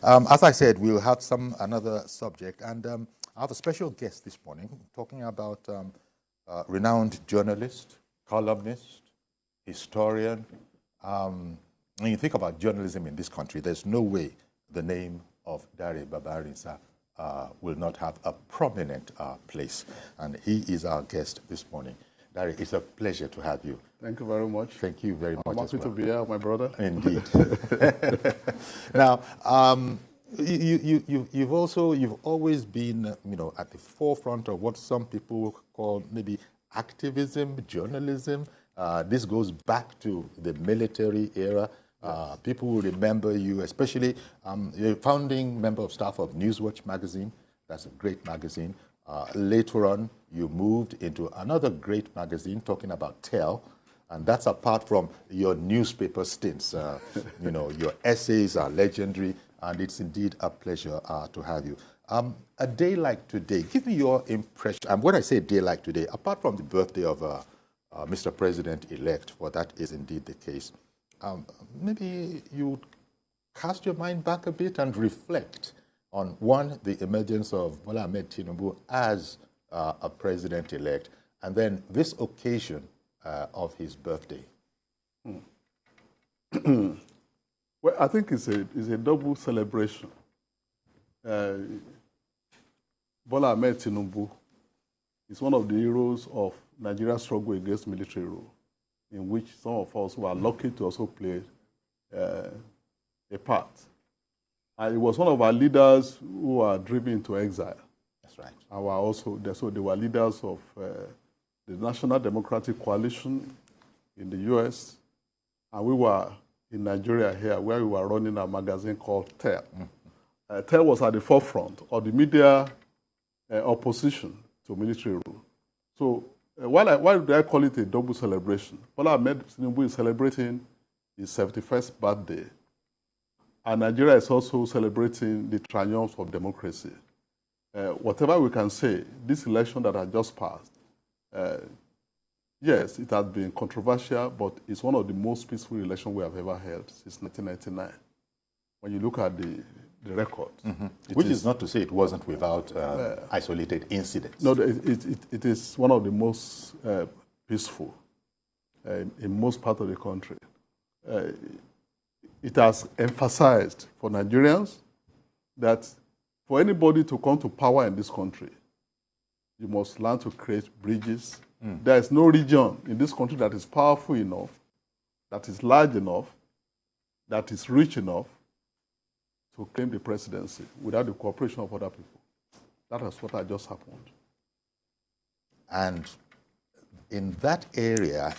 As I said, we'll have another subject, and I have a special guest this morning talking about renowned journalist, columnist, historian. When you think about journalism in this country, there's no way the name of Dare Babarinsa will not have a prominent place, and he is our guest this morning. Dare, it's a pleasure to have you. Thank you very much. Thank you very much. I'm happy to be here, my brother. Indeed. Now, you've always been, at the forefront of what some people call maybe activism, journalism. This goes back to the military era. People will remember you, especially you're a founding member of staff of Newswatch magazine. That's a great magazine. Later on, you moved into another great magazine talking about Tell. And that's apart from your newspaper stints. Your essays are legendary, and it's indeed a pleasure to have you. A day like today, give me your impression. And when I say a day like today, apart from the birthday of Mr. President-elect, for that is indeed the case, maybe you cast your mind back a bit and reflect on, one, the emergence of Bola Ahmed Tinubu as a president-elect, and then this occasion of his birthday. Well, I think it's a double celebration. Bola Ahmed Tinubu is one of the heroes of Nigeria's struggle against military rule, in which some of us were lucky to also play a part. And he was one of our leaders who were driven into exile. That's right. So they were leaders of the National Democratic Coalition in the US, and we were in Nigeria here, where we were running a magazine called Tell. Tell was at the forefront of the media opposition to military rule. So why do I call it a double celebration? Bola Ahmed Tinubu is celebrating his 71st birthday, and Nigeria is also celebrating the triumph of democracy. Whatever we can say, this election that had just passed, yes, it has been controversial, but it's one of the most peaceful elections we have ever held since 1999. When you look at the record. Which is not to say it wasn't without isolated incidents. No, it is one of the most peaceful in most parts of the country. It has emphasized for Nigerians that for anybody to come to power in this country, you must learn to create bridges. There is no region in this country that is powerful enough, that is large enough, that is rich enough to claim the presidency without the cooperation of other people. That is what had just happened. And in that area,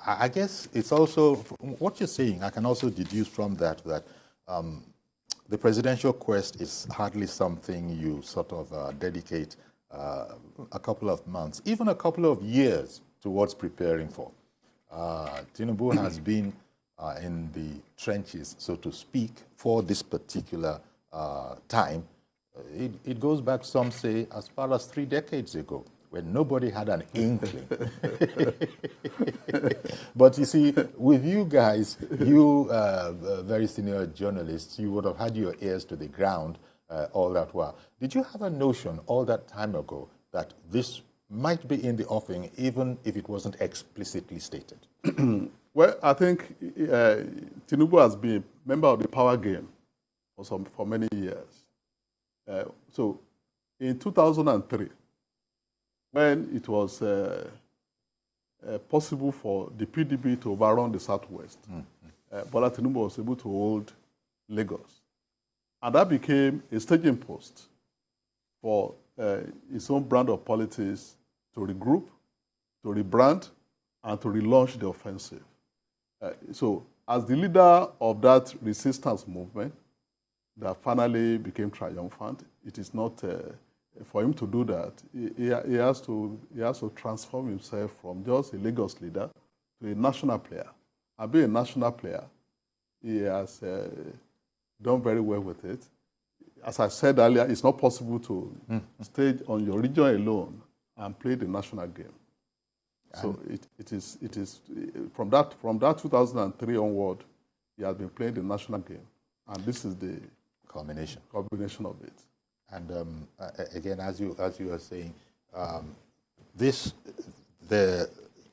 I guess it's also, what you're saying, I can also deduce from that the presidential quest is hardly something you sort of dedicate a couple of months, even a couple of years towards preparing for. Tinubu has been in the trenches, so to speak, for this particular time. It goes back, some say, as far as 3 decades ago, when nobody had an inkling. But you see, with you guys, you very senior journalists, you would have had your ears to the ground all that while. Did you have a notion all that time ago that this might be in the offing, even if it wasn't explicitly stated? Well, I think Tinubu has been a member of the power game for many years. So in 2003, when it was possible for the PDP to overrun the Southwest, Bola Tinubu was able to hold Lagos. And that became a staging post for his own brand of politics to regroup, to rebrand, and to relaunch the offensive. So as the leader of that resistance movement that finally became triumphant, it is not, for him to do that, he has to transform himself from just a Lagos leader to a national player. And being a national player, he has done very well with it. As I said earlier, it's not possible to stay on your region alone and play the national game. So it is from that 2003 onward, he has been playing the national game, and this is the combination. Combination of it. And again, as you are saying,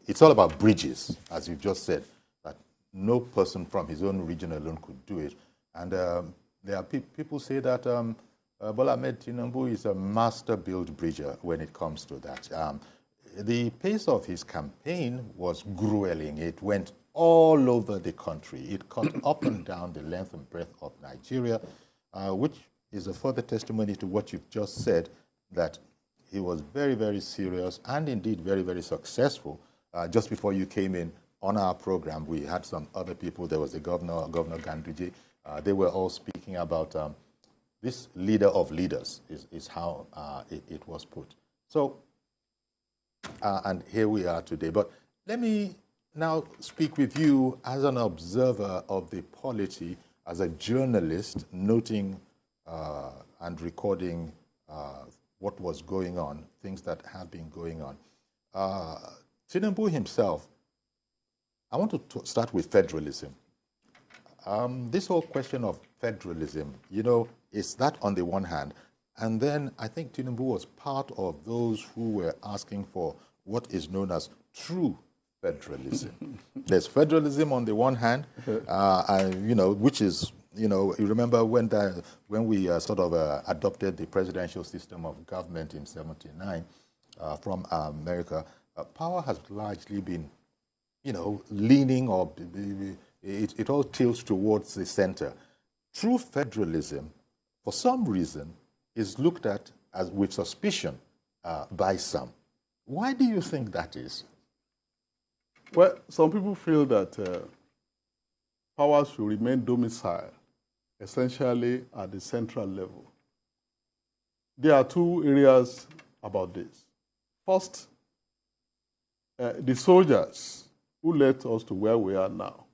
it's all about bridges, as you just said, that no person from his own region alone could do it. And there are people say that Bola Ahmed Tinubu is a master build bridger when it comes to that. The pace of his campaign was grueling. It went all over the country. It cut up and down the length and breadth of Nigeria, which is a further testimony to what you've just said, that he was very, very serious and indeed very, very successful. Just before you came in on our program, we had some other people. There was the Governor Ganduje. They were all speaking about this leader of leaders is how it was put. So, and here we are today. But let me now speak with you as an observer of the polity, as a journalist, noting and recording what was going on, things that have been going on. Tinubu himself, I want to start with federalism. This whole question of federalism, is that on the one hand, and then I think Tinubu was part of those who were asking for what is known as true federalism. There's federalism on the one hand, which is, you remember when we sort of adopted the presidential system of government in '79 from America, power has largely been, leaning, or it all tilts towards the center. True federalism, for some reason, is looked at as with suspicion by some. Why do you think that is? Well, some people feel that power should remain domiciled, essentially at the central level. There are two areas about this. First, the soldiers who led us to where we are now,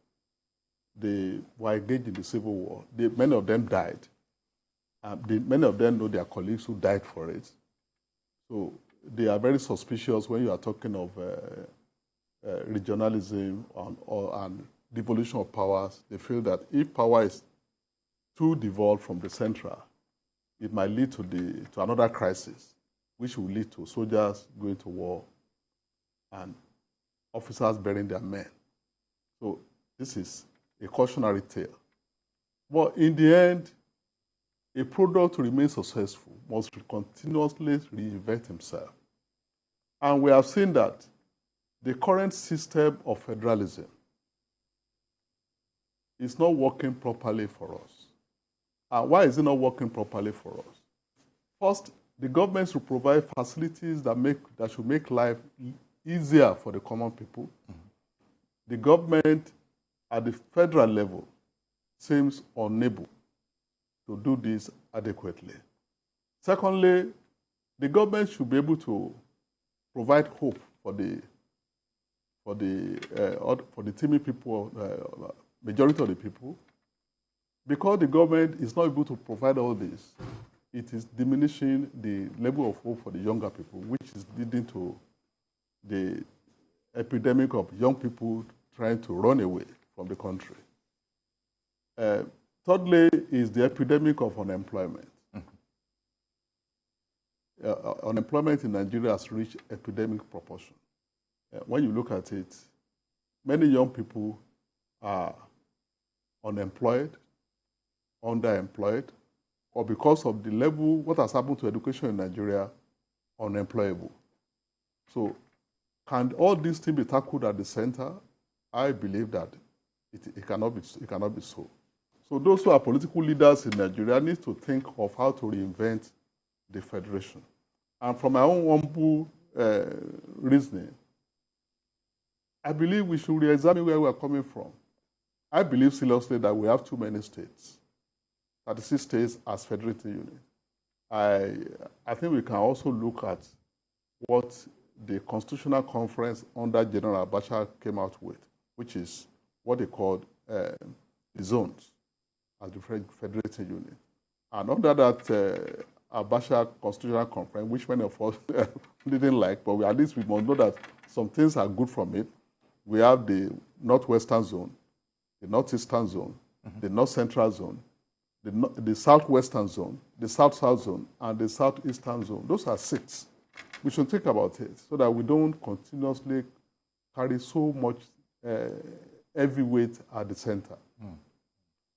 they were engaged in the Civil War. Many of them died. Many of them know their colleagues who died for it. So they are very suspicious when you are talking of regionalism and devolution of powers. They feel that if power is too devolved from the central, it might lead to another crisis, which will lead to soldiers going to war and officers burying their men. So this is a cautionary tale. But in the end, a product to remain successful must continuously reinvent himself. And we have seen that the current system of federalism is not working properly for us. And why is it not working properly for us? First, the government should provide facilities that should make life easier for the common people. Mm-hmm. The government at the federal level seems unable to do this adequately. Secondly, the government should be able to provide hope for the teeming people, majority of the people. Because the government is not able to provide all this, it is diminishing the level of hope for the younger people, which is leading to the epidemic of young people trying to run away from the country. Thirdly is the epidemic of unemployment. Mm-hmm. Unemployment in Nigeria has reached epidemic proportion. When you look at it, many young people are unemployed, underemployed, or because of the level, what has happened to education in Nigeria, unemployable. So can all these things be tackled at the center? I believe that it cannot be so. So those who are political leaders in Nigeria need to think of how to reinvent the federation. And from my own humble reasoning, I believe we should re-examine where we are coming from. I believe seriously that we have too many states, 36 states as federated units. I think we can also look at what the Constitutional Conference under General Abacha came out with, which is what they called the zones as the federated unit. And under that Abacha Constitutional Conference, which many of us didn't like, but at least we must know that some things are good from it. We have the Northwestern Zone, the Northeastern Zone, mm-hmm. the North Central Zone, the southwestern zone, the south-south zone, and the southeastern zone. Those are 6. We should think about it so that we don't continuously carry so much heavy weight at the center,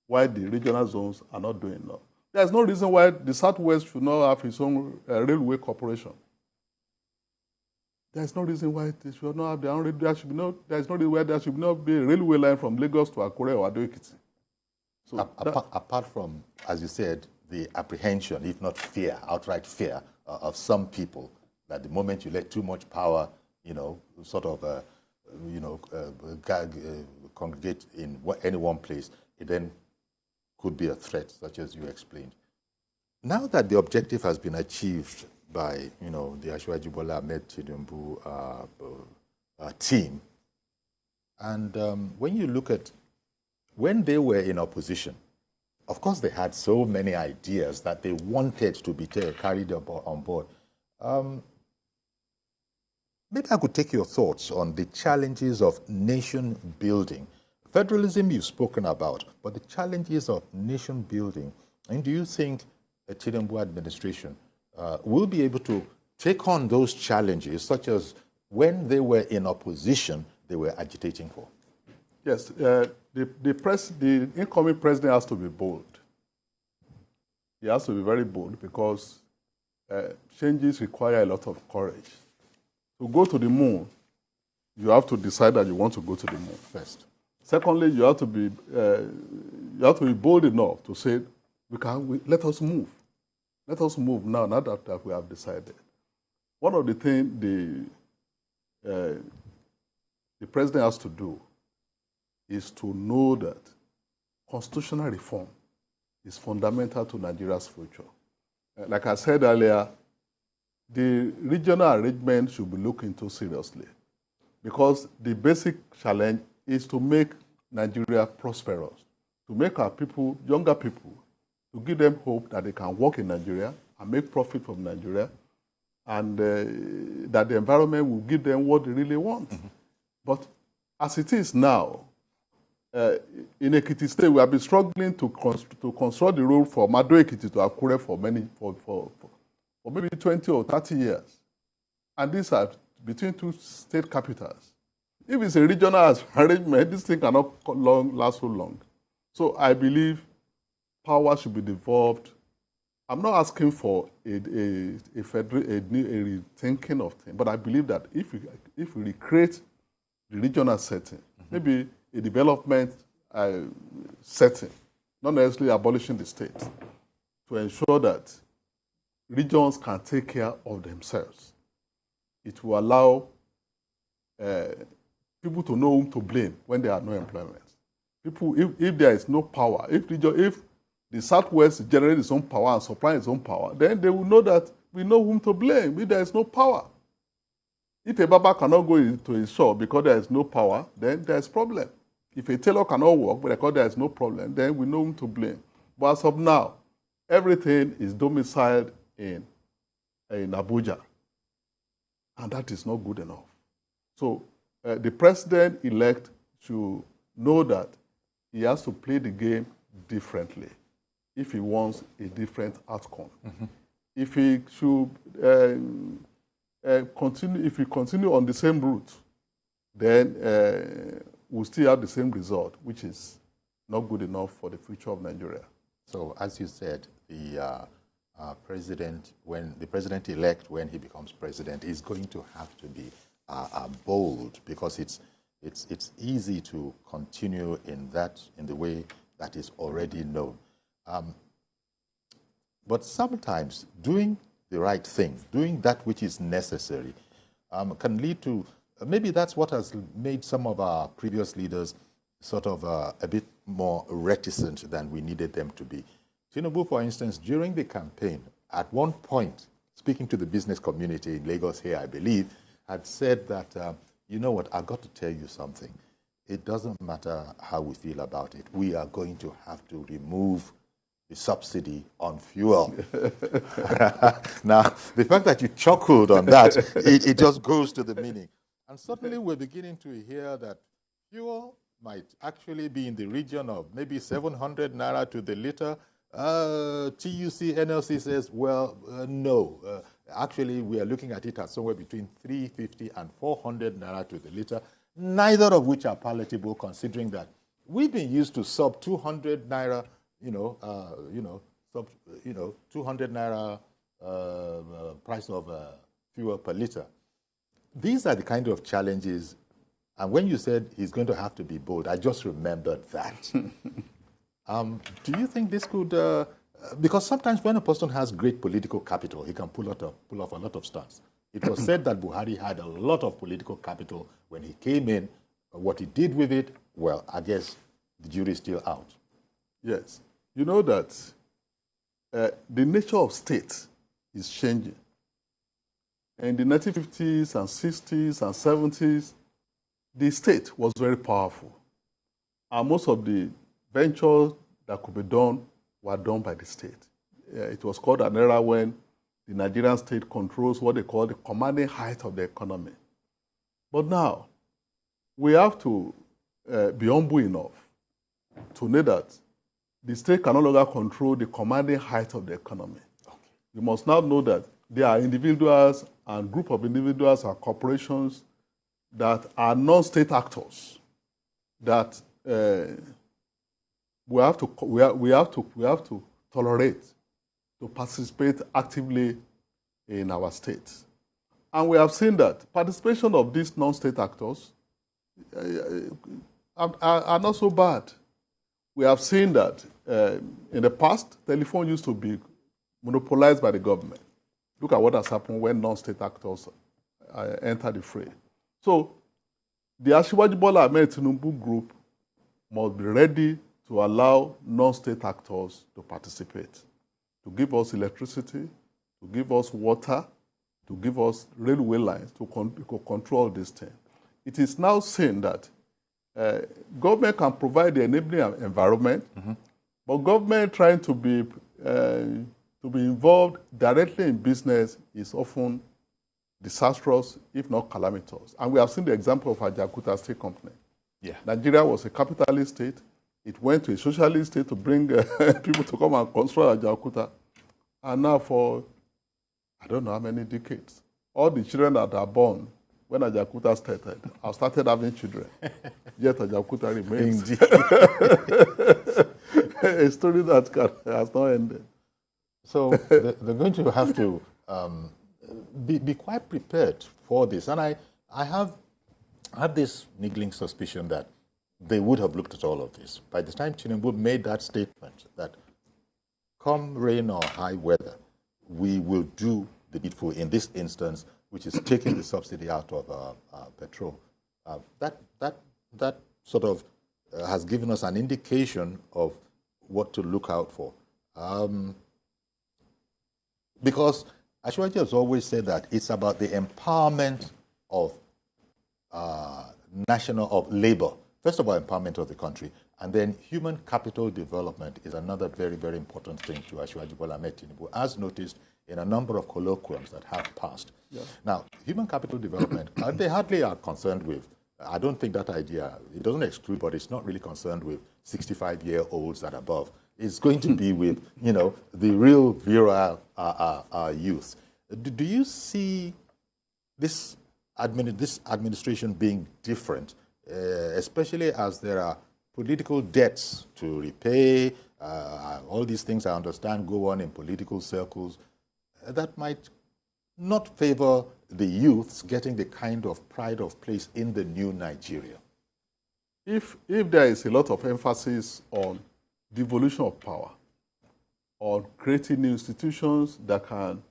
while the regional zones are not doing enough. There's no reason why the Southwest should not have its own railway corporation. There's no reason why they should not have their own railway. There's no reason why there should not be a railway line from Lagos to Akure or Ado-Ekiti. So apart from, as you said, the apprehension, if not fear, outright fear of some people, that the moment you let too much power, congregate in any one place, it then could be a threat, such as you explained. Now that the objective has been achieved by, the Asiwaju Bola Ahmed Tinubu team, and when you look at when they were in opposition, of course they had so many ideas that they wanted to be carried on board. Maybe I could take your thoughts on the challenges of nation building. Federalism you've spoken about, but the challenges of nation building. And do you think the Tinubu administration will be able to take on those challenges, such as when they were in opposition, they were agitating for? Yes, the incoming president has to be bold. He has to be very bold because changes require a lot of courage. To go to the moon, you have to decide that you want to go to the moon first. Secondly, you have to be bold enough to say, let us move. Let us move now that we have decided. One of the things the president has to do is to know that constitutional reform is fundamental to Nigeria's future. Like I said earlier, the regional arrangement should be looked into seriously because the basic challenge is to make Nigeria prosperous, to make our people, younger people, to give them hope that they can work in Nigeria and make profit from Nigeria, and that the environment will give them what they really want. But as it is now, in Ekiti State, we have been struggling to construct the road from Ado-Ekiti to Akure for maybe 20 or 30 years. And these are between 2 state capitals. If it's a regional arrangement, this thing cannot last so long. So I believe power should be devolved. I'm not asking for a rethinking of things, but I believe that if we recreate the regional setting, maybe a development setting, not necessarily abolishing the state, to ensure that regions can take care of themselves. It will allow people to know whom to blame when there are no employment. People, if there is no power, if the Southwest generates its own power and supplies its own power, then they will know that we know whom to blame if there is no power. If a barber cannot go to his shop because there is no power, then there is problem. If a tailor cannot work because there is no problem, then we know whom to blame. But as of now, everything is domiciled in Abuja, and that is not good enough. So the president-elect should know that he has to play the game differently if he wants a different outcome. If he should continue on the same route, then we'll still have the same result, which is not good enough for the future of Nigeria. So, as you said, the president-elect, when he becomes president, is going to have to be bold, because it's easy to continue in the way that is already known. But sometimes doing the right thing, doing that which is necessary, can lead to, maybe that's what has made some of our previous leaders sort of a bit more reticent than we needed them to be. Tinubu, for instance, during the campaign, at one point, speaking to the business community in Lagos here, I believe, had said that, you know what, I've got to tell you something. It doesn't matter how we feel about it. We are going to have to remove the subsidy on fuel. Now, the fact that you chuckled on that, it just goes to the meaning. And suddenly we're beginning to hear that fuel might actually be in the region of maybe 700 naira to the liter. TUC, NLC says, well, no. Actually, we are looking at it as somewhere between 350 and 400 naira to the liter, neither of which are palatable, considering that we've been used to sub 200 naira, sub 200 naira price of fuel per liter. These are the kind of challenges. And when you said he's going to have to be bold, I just remembered that. Do you think this could, because sometimes when a person has great political capital, he can pull off a lot of stunts. It was said that Buhari had a lot of political capital when he came in. What he did with it, well, I guess the jury's still out. Yes. You know that the nature of state is changing. In the 1950s and 60s and 70s, the state was very powerful. And most of the ventures that could be done were done by the state. It was called an era when the Nigerian state controls what they call the commanding height of the economy. But now, we have to be humble enough to know that the state can no longer control the commanding height of the economy. Okay. You must now know that there are individuals and group of individuals and corporations that are non-state actors that we have to tolerate to participate actively in our state. And we have seen that participation of these non-state actors are not so bad. We have seen that in the past, telephone used to be monopolized by the government. Look at what has happened when non-state actors enter the fray. So the Asiwaju Bola Ahmed Tinubu group must be ready to allow non-state actors to participate, to give us electricity, to give us water, to give us railway lines, to control this thing. It is now seen that government can provide the enabling environment, but government trying to be involved directly in business is often disastrous, if not calamitous. And we have seen the example of Ajaokuta State Company. Yeah. Nigeria was a capitalist state. It went to a socialist state to bring people to come and construct Ajaokuta. And now for, I don't know how many decades, all the children that are born when Ajaokuta started, have started having children. Yet Ajaokuta remains. A story that has not ended. So they're going to have to be quite prepared for this. And I have this niggling suspicion that they would have looked at all of this. By the time Tinubu made that statement that come rain or high weather, we will do the needful in this instance, which is taking the subsidy out of petrol. That sort of has given us an indication of what to look out for. Because Ashwaji has always said that it's about the empowerment of labor. First of all, empowerment of the country, and then human capital development is another very, very important thing to Ashwaji Bola Ahmed Tinubu, as noticed in a number of colloquiums that have passed. Yeah. Now, human capital development, they hardly are concerned with. I don't think that idea, it doesn't exclude, but it's not really concerned with 65-year-olds and above. It's going to be with, the real virile youth. Do you see this administration being different, especially as there are political debts to repay, all these things I understand go on in political circles, that might not favor the youths getting the kind of pride of place in the new Nigeria? If there is a lot of emphasis on devolution of power, on creating new institutions that can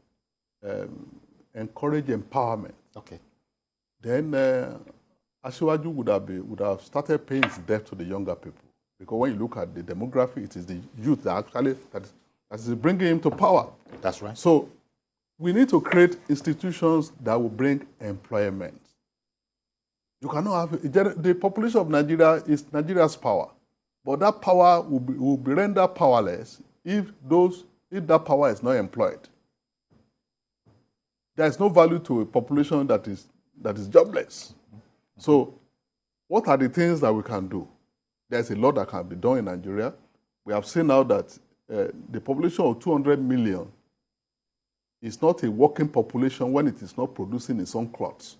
encourage empowerment, okay, then Asiwaju would have started paying his debt to the younger people. Because when you look at the demography, it is the youth that is bringing him to power. That's right. So we need to create institutions that will bring employment. You cannot have the population of Nigeria is Nigeria's power, but that power will be rendered powerless if that power is not employed. There is no value to a population that is jobless. So, what are the things that we can do? There's a lot that can be done in Nigeria. We have seen now that the population of 200 million is not a working population when it is not producing its own clothes.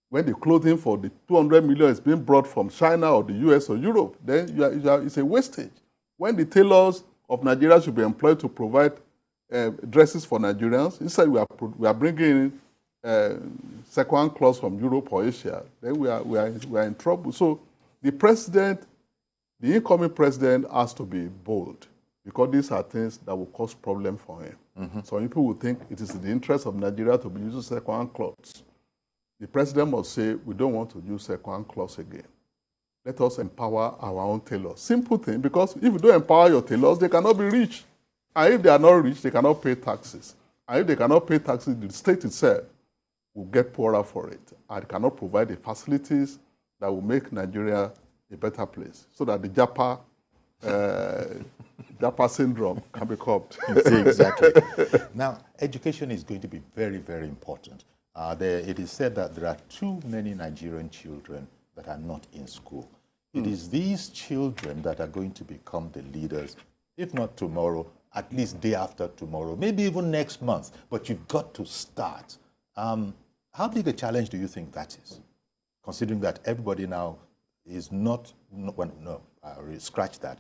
When the clothing for the 200 million is being brought from China or the US or Europe, then it's a wastage. When the tailors of Nigeria should be employed to provide dresses for Nigerians, instead we are bringing in second clothes from Europe or Asia, then we are in trouble. So the incoming president has to be bold, because these are things that will cause problem for him. Some people will think it is in the interest of Nigeria to be using second clothes. The president must say, we don't want to use second clothes again. Let us empower our own tailors. Simple thing, because if you don't empower your tailors, they cannot be rich. And if they are not rich, they cannot pay taxes. And if they cannot pay taxes, the state itself will get poorer for it and cannot provide the facilities that will make Nigeria a better place, so that the Japa syndrome can be curbed. Exactly. Now, education is going to be very, very important. It is said that there are too many Nigerian children that are not in school. It is these children that are going to become the leaders, if not tomorrow, at least day after tomorrow, maybe even next month. But you've got to start. How big a challenge do you think that is, considering that everybody now is not, scratch that.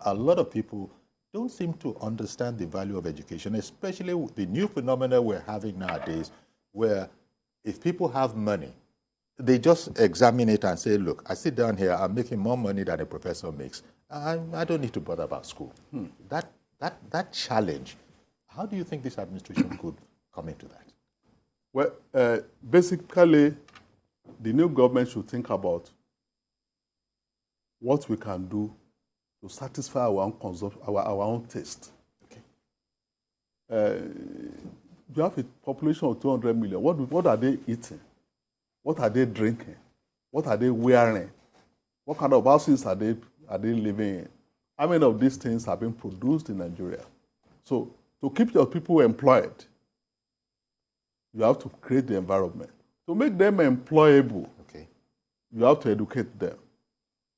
A lot of people don't seem to understand the value of education, especially with the new phenomena we're having nowadays, where if people have money, they just examine it and say, look, I sit down here, I'm making more money than a professor makes. I don't need to bother about school. That challenge, how do you think this administration could come into that? Well, basically, the new government should think about what we can do to satisfy our own taste. Okay. You have a population of 200 million. What are they eating? What are they drinking? What are they wearing? What kind of houses are they living in? How many of these things have been produced in Nigeria? So to keep your people employed, you have to create the environment. To make them employable, okay, you have to educate them.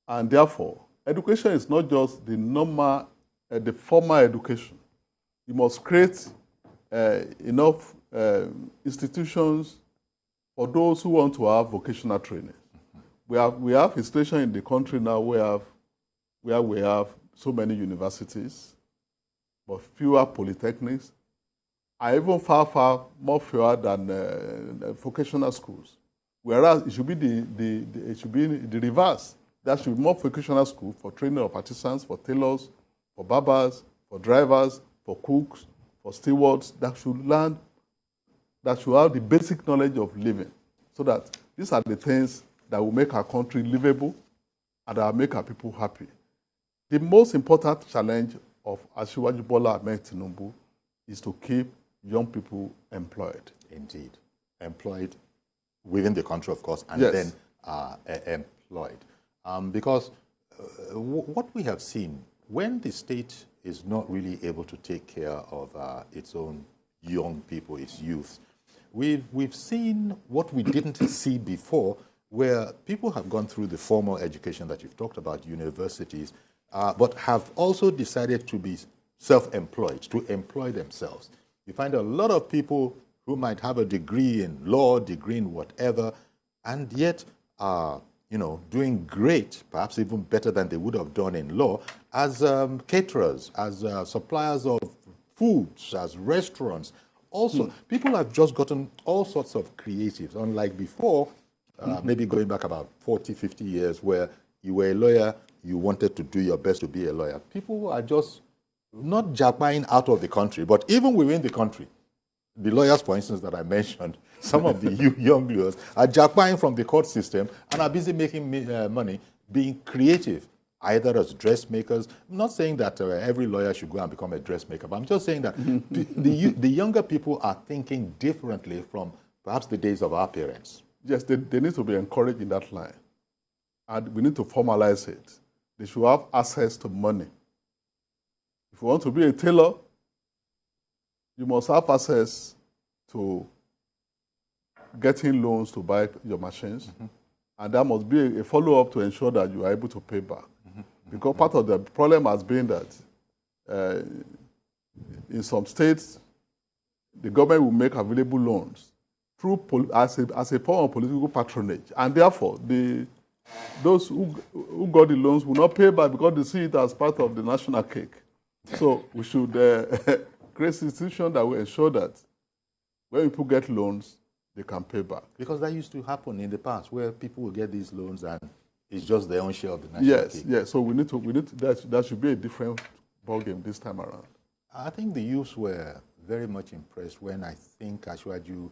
And therefore, education is not just the normal, the formal education. You must create enough institutions for those who want to have vocational training. We have a situation in the country now where we have so many universities, but fewer polytechnics, are even far more fewer than vocational schools. Whereas it should be the reverse. There should be more vocational schools for training of artisans, for tailors, for barbers, for drivers, for cooks, for stewards, that should have the basic knowledge of living. So that these are the things that will make our country livable and that will make our people happy. The most important challenge of Asiwaju Bola Ahmed Tinubu is to keep young people employed. Indeed. Employed within the country, of course, and yes, then employed. Because what we have seen, when the state is not really able to take care of its own young people, its youth, we've seen what we didn't see before, where people have gone through the formal education that you've talked about, universities, but have also decided to be self-employed, to employ themselves. You find a lot of people who might have a degree in law, degree in whatever, and yet are, doing great, perhaps even better than they would have done in law, as caterers, as suppliers of foods, as restaurants. Also, people have just gotten all sorts of creatives, unlike before, maybe going back about 40, 50 years, where you were a lawyer, you wanted to do your best to be a lawyer. People are just not jackpying out of the country, but even within the country. The lawyers, for instance, that I mentioned, some of the young lawyers are jackpying from the court system and are busy making money being creative, either as dressmakers. I'm not saying that every lawyer should go and become a dressmaker, but I'm just saying that the younger people are thinking differently from perhaps the days of our parents. Yes, they need to be encouraged in that line. And we need to formalize it. They should have access to money. If you want to be a tailor, you must have access to getting loans to buy your machines. And there must be a follow-up to ensure that you are able to pay back. Because part of the problem has been that uh, in some states, the government will make available loans through as a form of political patronage, and therefore those who got the loans will not pay back because they see it as part of the national cake. So we should create institutions that will ensure that when people get loans, they can pay back. Because that used to happen in the past, where people will get these loans and it's just their own share of the national cake. Yes. So we need to that should be a different ballgame this time around. I think the youths were very much impressed when I think Ashwaju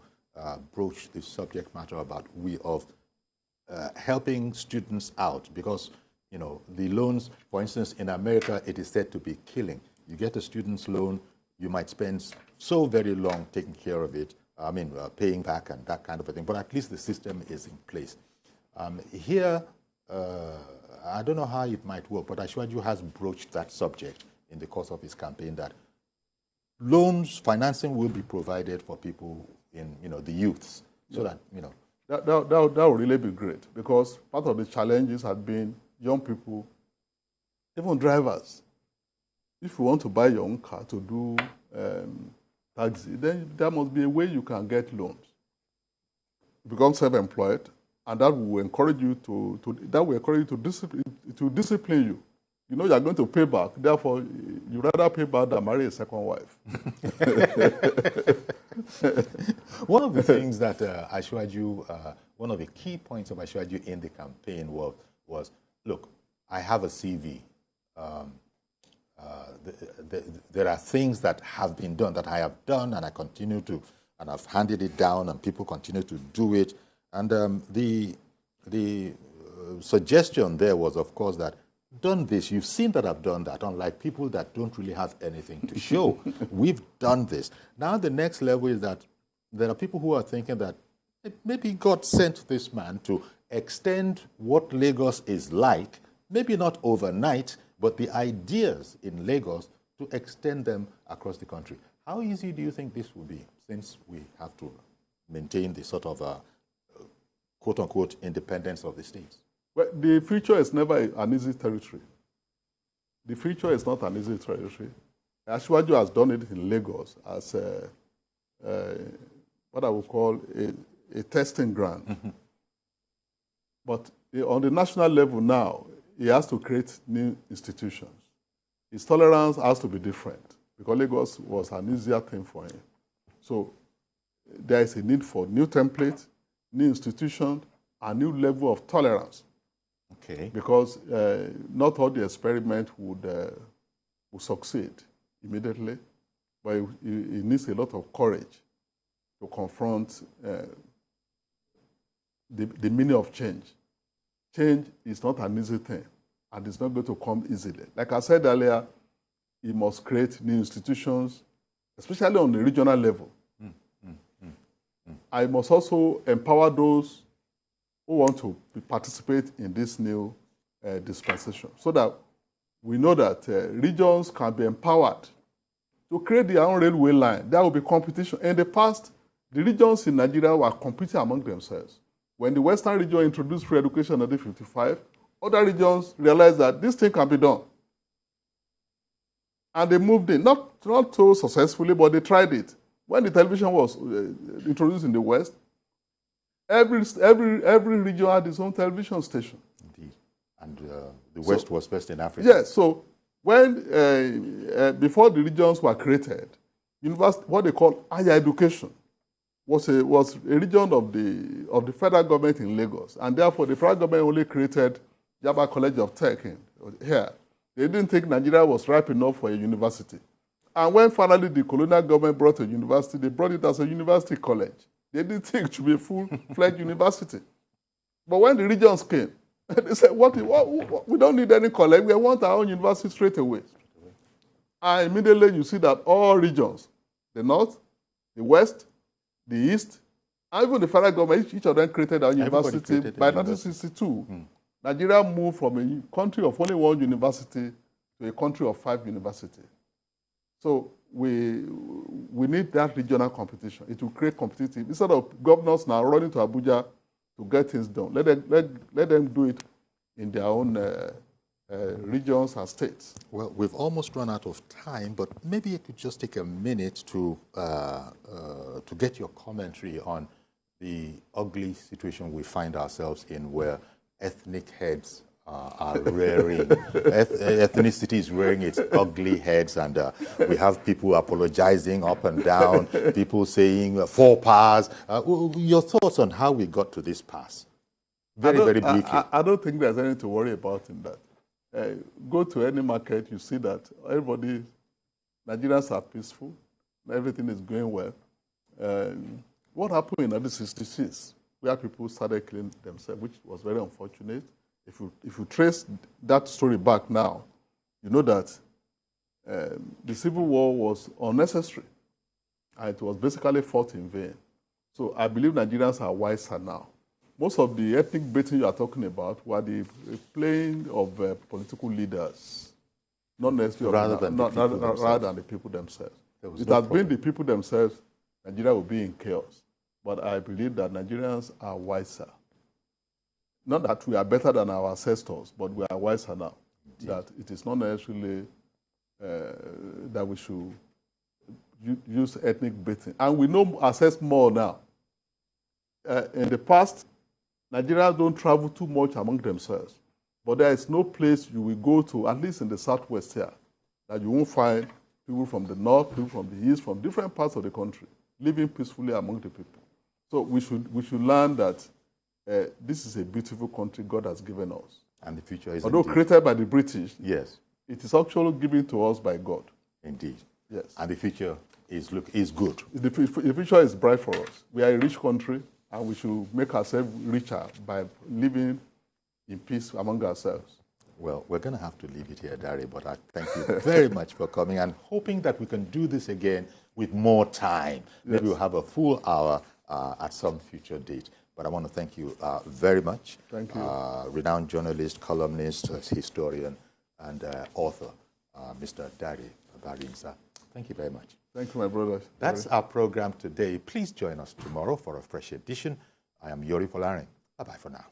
broached the subject matter about helping students out, because the loans, for instance, in America, it is said to be killing. You get a student's loan, you might spend so very long taking care of it, paying back and that kind of a thing, but at least the system is in place. Here, I don't know how it might work, but Ashwaju has broached that subject in the course of his campaign, that loans, financing will be provided for people in, the youths, so that, That would really be great, because part of the challenges have been young people, even drivers. If you want to buy your own car to do taxi, then there must be a way you can get loans. Become self-employed, and that will encourage you to discipline you. You are going to pay back. Therefore, you rather pay back than marry a second wife. One of the things that one of the key points of Ashwaju in the campaign was, look, I have a CV. There are things that have been done, that I have done, and I continue to, and I've handed it down, and people continue to do it. And the suggestion there was, of course, that done this, you've seen that I've done that, unlike people that don't really have anything to show. We've done this. Now the next level is that there are people who are thinking that maybe God sent this man to extend what Lagos is like, maybe not overnight, but the ideas in Lagos, to extend them across the country. How easy do you think this will be, since we have to maintain the sort of quote-unquote independence of the states? Well, the future is never an easy territory. The future is not an easy territory. Ashwaju has done it in Lagos as what I would call a testing ground. Mm-hmm. But on the national level now, he has to create new institutions. His tolerance has to be different, because Lagos was an easier thing for him. So there is a need for new template, new institution, a new level of tolerance. Okay. Because not all the experiment would succeed immediately, but it needs a lot of courage to confront the meaning of change. Change is not an easy thing, and it's not going to come easily. Like I said earlier, he must create new institutions, especially on the regional level. I must also empower those who want to participate in this new dispensation, so that we know that regions can be empowered to create their own railway line. There will be competition. In the past, the regions in Nigeria were competing among themselves. When the Western region introduced free education in 1955, other regions realized that this thing can be done. And they moved in, not so successfully, but they tried it. When the television was introduced in the West, every region had its own television station. Indeed. And the West was first in Africa. Yes. So when before the regions were created, what they call higher education was a region of the federal government in Lagos, and therefore the federal government only created Yaba College of Tech here. They didn't think Nigeria was ripe enough for a university. And when finally the colonial government brought a university, they brought it as a university college. They didn't think it should be a full-fledged university. But when the regions came, they said, we don't need any college. We want our own university straight away. And immediately you see that all regions, the North, the West, the East, and even the federal government, each of them created a university. By 1962, Nigeria moved from a country of only one university to a country of 5 universities. So we need that regional competition. It will create competitive. Instead of governors now running to Abuja to get things done, let them do it in their own regions and states. Well, we've almost run out of time, but maybe you could just take a minute to get your commentary on the ugly situation we find ourselves in, where ethnic heads are rearing, ethnicity is rearing its ugly heads, and we have people apologizing up and down, people saying four pass. Your thoughts on how we got to this pass? Very briefly. I don't think there's anything to worry about in that. Go to any market, you see that Nigerians are peaceful, everything is going well. What happened in 1966, where people started killing themselves, which was very unfortunate. If you trace that story back now, you know that the Civil War was unnecessary, and it was basically fought in vain. So I believe Nigerians are wiser now. Most of the ethnic baiting you are talking about were the playing of political leaders, not necessarily rather than the people themselves. It has been the people themselves, Nigeria will be in chaos. But I believe that Nigerians are wiser. Not that we are better than our ancestors, but we are wiser now. Indeed. That it is not necessarily that we should use ethnic baiting. And we know ourselves more now. In the past, Nigerians don't travel too much among themselves. But there is no place you will go to, at least in the southwest here, that you won't find people from the north, people from the east, from different parts of the country, living peacefully among the people. So we should learn that this is a beautiful country God has given us. And the future is although created by the British, yes, it is actually given to us by God. Indeed. Yes. And the future is good. The future is bright for us. We are a rich country, and we should make ourselves richer by living in peace among ourselves. Well, we're going to have to leave it here, Dari, but I thank you very much for coming, and hoping that we can do this again with more time. Maybe we'll have a full hour at some future date. But I want to thank you very much. Thank you. Renowned journalist, columnist, historian, and author, Mr. Dari Barinsa. Thank you very much. Thank you, my brother. That's our program today. Please join us tomorrow for a fresh edition. I am Yori Folarin. Bye-bye for now.